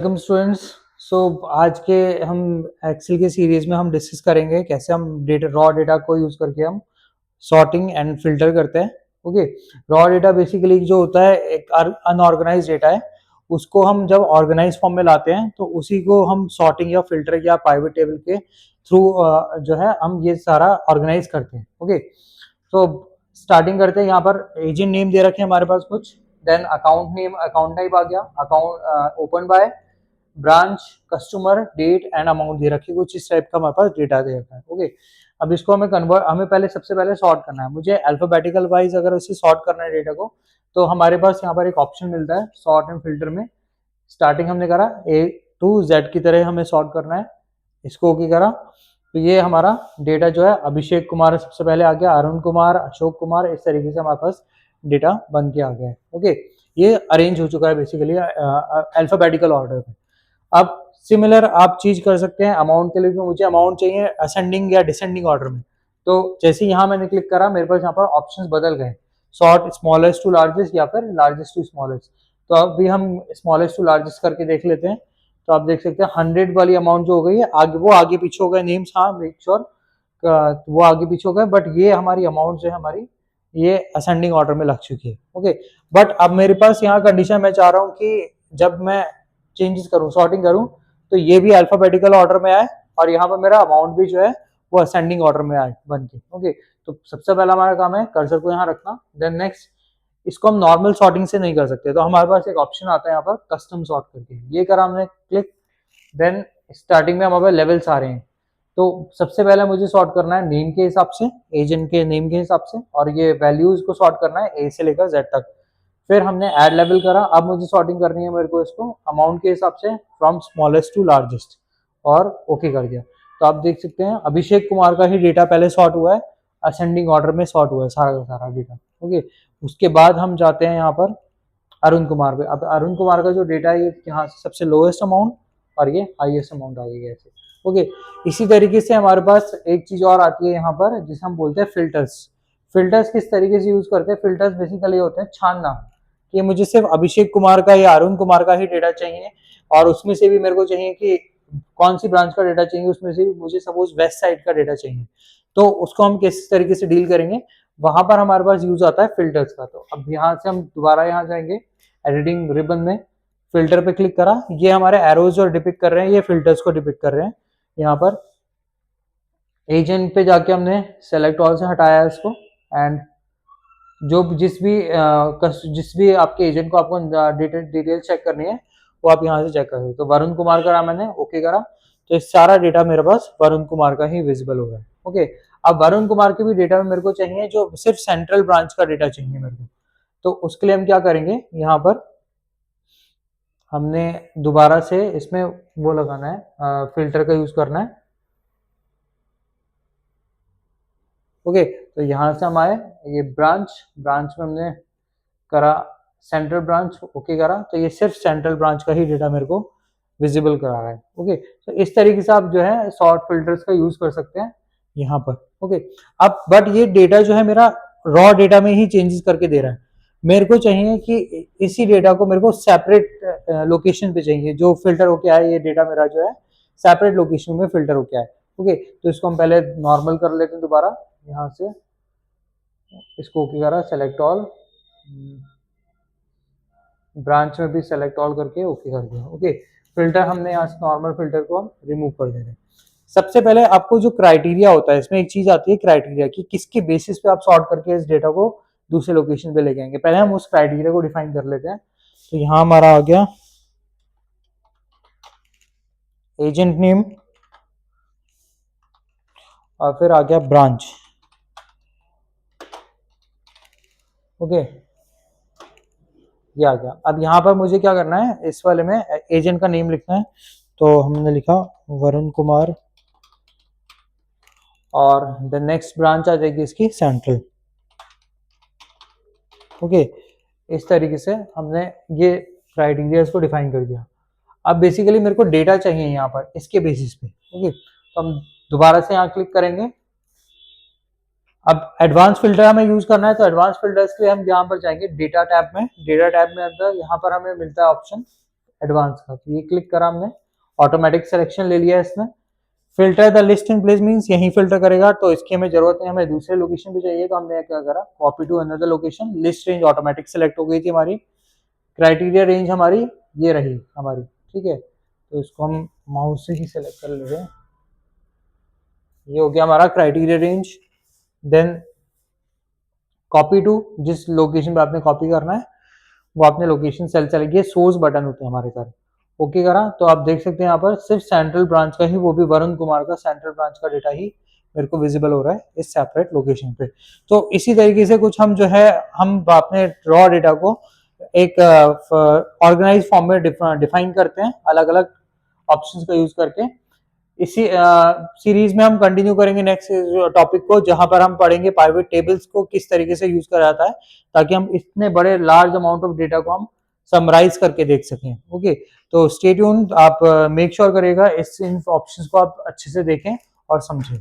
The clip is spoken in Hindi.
Welcome students. सो आज के हम एक्सेल के सीरीज में हम डिस्कस करेंगे कैसे हम डेटा रॉ डेटा को यूज करके हम सॉर्टिंग एंड फिल्टर करते हैं। ओके, रॉ डेटा बेसिकली जो होता है एक अनऑर्गेनाइज डेटा है, उसको हम जब ऑर्गेनाइज फॉर्म में लाते हैं तो उसी को हम सॉर्टिंग या फिल्टर या पाइवट टेबल के थ्रू जो है हम ये सारा ऑर्गेनाइज करते हैं। ओके, तो स्टार्टिंग करते हैं। यहाँ पर एजेंट नेम दे रखे हैं हमारे पास कुछ, then account name, account type आ गया, account open by, branch, customer, date and amount दे रखी है। कुछ इस टाइप का हमारे पास डेटा दे रखा है। ओके, अब इसको हमें पहले सबसे पहले सॉर्ट करना है। मुझे अल्फाबेटिकल वाइज अगर उसे सॉर्ट करना है डेटा को, तो हमारे पास यहाँ पर एक ऑप्शन मिलता है सॉर्ट एंड फिल्टर में। स्टार्टिंग हमने करा ए टू जेड की तरह हमें सॉर्ट करना है, इसको ओके करा तो ये हमारा डेटा जो है अभिषेक कुमार सबसे पहले आ गया, अरुण कुमार, अशोक कुमार, इस तरीके से हमारे पास डेटा बन के आ गया है। ओके, ये अरेंज हो चुका है बेसिकली अल्फाबेटिकल ऑर्डर में। अब सिमिलर आप चीज कर सकते हैं अमाउंट के लिए, भी मुझे अमाउंट चाहिए असेंडिंग या डिसेंडिंग ऑर्डर में। तो जैसे यहाँ मैंने क्लिक करा, मेरे पास यहाँ पर ऑप्शंस बदल गए, सॉर्ट स्मॉलेस्ट टू लार्जेस्ट या फिर लार्जेस्ट टू स्मॉलेस्ट। तो अभी हम स्मॉलेस्ट टू लार्जेस्ट करके देख लेते हैं। तो आप देख सकते हैं 100 वाली अमाउंट जो हो गई है, आगे वो आगे पीछे हो गए नेम्स, हाँ मेक श्योर वो आगे पीछे हो गए, बट ये हमारी अमाउंट जो है हमारी ये असेंडिंग ऑर्डर में लग चुकी है। ओके, बट अब मेरे पास यहाँ कंडीशन मैं चाह रहा हूँ कि जब मैं चेंजेस करूँ, सॉर्टिंग करूँ, तो ये भी अल्फाबेटिकल ऑर्डर में आए और यहाँ पर मेरा अमाउंट भी जो है वो असेंडिंग ऑर्डर में आए बन के। ओके, तो सबसे पहला हमारा काम है कर्सर को यहाँ रखना। देन नेक्स्ट, इसको हम नॉर्मल सॉर्टिंग से नहीं कर सकते, तो हमारे पास एक ऑप्शन आता है यहाँ पर कस्टम सॉर्ट करके, ये करा हमने क्लिक। देन स्टार्टिंग में हमारे पास लेवल्स आ रहे हैं, तो सबसे पहले मुझे सॉर्ट करना है नेम के हिसाब से, एजेंट के नेम के हिसाब से, और ये वैल्यूज को सॉर्ट करना है ए से लेकर जेड तक। फिर हमने ऐड लेवल करा, अब मुझे सॉर्टिंग करनी है मेरे को इसको अमाउंट के हिसाब से फ्रॉम स्मॉलेस्ट टू लार्जेस्ट, और ओके कर दिया। तो आप देख सकते हैं अभिषेक कुमार का ही डेटा पहले सॉर्ट हुआ है, असेंडिंग ऑर्डर में सॉर्ट हुआ है सारा का सारा डेटा। ओके, उसके बाद हम जाते हैं यहाँ पर अरुण कुमार पे। अब अरुण कुमार का जो डेटा है ये यहाँ से सबसे लोएस्ट अमाउंट और ये हाईएस्ट अमाउंट आ गई है ऐसे। ओके, इसी तरीके से हमारे पास एक चीज और आती है यहाँ पर जिसे हम बोलते हैं फिल्टर्स। फिल्टर्स किस तरीके से यूज करते हैं? फिल्टर्स बेसिकली होते हैं छानना, कि मुझे सिर्फ अभिषेक कुमार का या अरुण कुमार का ही डेटा चाहिए, और उसमें से भी मेरे को चाहिए कि कौन सी ब्रांच का डेटा चाहिए, उसमें से मुझे सपोज वेस्ट साइड का डेटा चाहिए, तो उसको हम किस तरीके से डील करेंगे, वहां पर हमारे पास यूज आता है फिल्टर्स का। तो अब यहाँ से हम दोबारा यहाँ जाएंगे एडिटिंग रिबन में, फिल्टर पे क्लिक करा, ये हमारे एरोज और डिपिक्ट कर रहे हैं, ये फिल्टर्स को डिपिक्ट कर रहे हैं। यहाँ पर एजेंट पे जाके हमने सेलेक्ट ऑल से हटाया इसको, एंड जो जिस भी आपके एजेंट को आपको डिटेल चेक करनी है वो आप यहाँ से चेक कर सकते हो। तो वरुण कुमार करा मैंने, ओके करा, तो इस सारा डेटा मेरे पास वरुण कुमार का ही विजिबल हो रहा है। ओके, अब वरुण कुमार के भी डेटा में मेरे को चाहिए जो सिर्फ सेंट्रल ब्रांच का डेटा चाहिए मेरे को। तो उसके लिए हम क्या करेंगे, यहाँ पर हमने दोबारा से इसमें वो लगाना है, फिल्टर का यूज करना है। ओके, तो यहाँ से हम आए, ये ब्रांच में हमने करा सेंट्रल ब्रांच, ओके करा, तो ये सिर्फ सेंट्रल ब्रांच का ही डेटा मेरे को विजिबल करा रहा है। ओके, तो इस तरीके से आप जो है सॉर्ट फिल्टर्स का यूज कर सकते हैं यहाँ पर। ओके, अब बट ये डेटा जो है मेरा रॉ डेटा में ही चेंजेस करके दे रहा है, मेरे को चाहिए कि इसी डेटा को मेरे को सेपरेट लोकेशन पे चाहिए, जो फिल्टर होके आए ये डेटा मेरा जो है सेपरेट लोकेशन में फिल्टर होके आए। ओके, तो इसको हम पहले नॉर्मल कर लेते हैं दोबारा, यहाँ से इसको ओके करा, सेलेक्ट ऑल, ब्रांच में भी सेलेक्ट ऑल करके ओके कर दिया। ओके, फिल्टर हमने यहाँ से नॉर्मल फिल्टर को हम रिमूव कर दे रहे हैं। सबसे पहले आपको जो क्राइटेरिया होता है, इसमें एक चीज आती है क्राइटेरिया की, किसके बेसिस पे आप सॉर्ट करके इस डेटा को दूसरे लोकेशन पे लेके आएंगे। पहले हम उस क्राइटेरिया को डिफाइन कर लेते हैं। तो यहाँ हमारा आ गया एजेंट नेम, और फिर आ गया ब्रांच। ओके, ये आ गया। अब यहाँ पर मुझे क्या करना है, इस वाले में एजेंट का नेम लिखना है, तो हमने लिखा वरुण कुमार, और द नेक्स्ट ब्रांच आ जाएगी इसकी सेंट्रल। ओके, इस तरीके से हमने ये क्राइटेरिया को डिफाइन कर दिया। अब बेसिकली मेरे को डेटा चाहिए यहाँ पर इसके बेसिस पे। ओके, तो हम दोबारा से यहाँ क्लिक करेंगे। अब एडवांस फिल्टर हमें यूज करना है, तो एडवांस फिल्टर्स के लिए हम यहाँ पर जाएंगे डेटा टैब में। डेटा टैब में अंदर यहाँ पर हमें मिलता है ऑप्शन एडवांस का, तो ये क्लिक करा हमने, ऑटोमेटिक सिलेक्शन ले लिया इसने। Filter the list in place means यहीं फिल्टर करेगा, तो इसकी हमें जरूरत नहीं, हमें दूसरे लोकेशन पे चाहिए, तो हमने क्या करा, copy to another location, list range automatic select हो गई थी हमारी, क्राइटेरिया रेंज हमारी ये रही हमारी, ठीक है। तो इसको हम माउस से ही सेलेक्ट कर ले रहे हैं, ये हो गया हमारा criteria range. Then copy to, जिस लोकेशन पे आपने कॉपी करना है वो आपने लोकेशन सेल सेलेक्ट किया, सोर्स बटन होते हैं हमारे सारे, ओके करा, तो आप देख सकते हैं यहाँ पर सिर्फ सेंट्रल ब्रांच का ही, वो भी वरुण कुमार का सेंट्रल ब्रांच का डेटा ही मेरे को विजिबल हो रहा है इस सेपरेट लोकेशन पे। तो इसी तरीके से कुछ हम जो है, हम अपने रॉ डेटा को एक ऑर्गेनाइज फॉर्म में डिफाइन करते हैं अलग अलग ऑप्शंस का यूज करके। इसी सीरीज में हम कंटिन्यू करेंगे नेक्स्ट टॉपिक को, जहां पर हम पढ़ेंगे पाइवट टेबल्स को किस तरीके से यूज करा जाता है, ताकि हम इतने बड़े लार्ज अमाउंट ऑफ डेटा को हम समराइज करके देख सकें, ओके। तो स्टे ट्यून्ड, आप मेक श्योर करिएगा इन ऑप्शंस को आप अच्छे से देखें और समझें।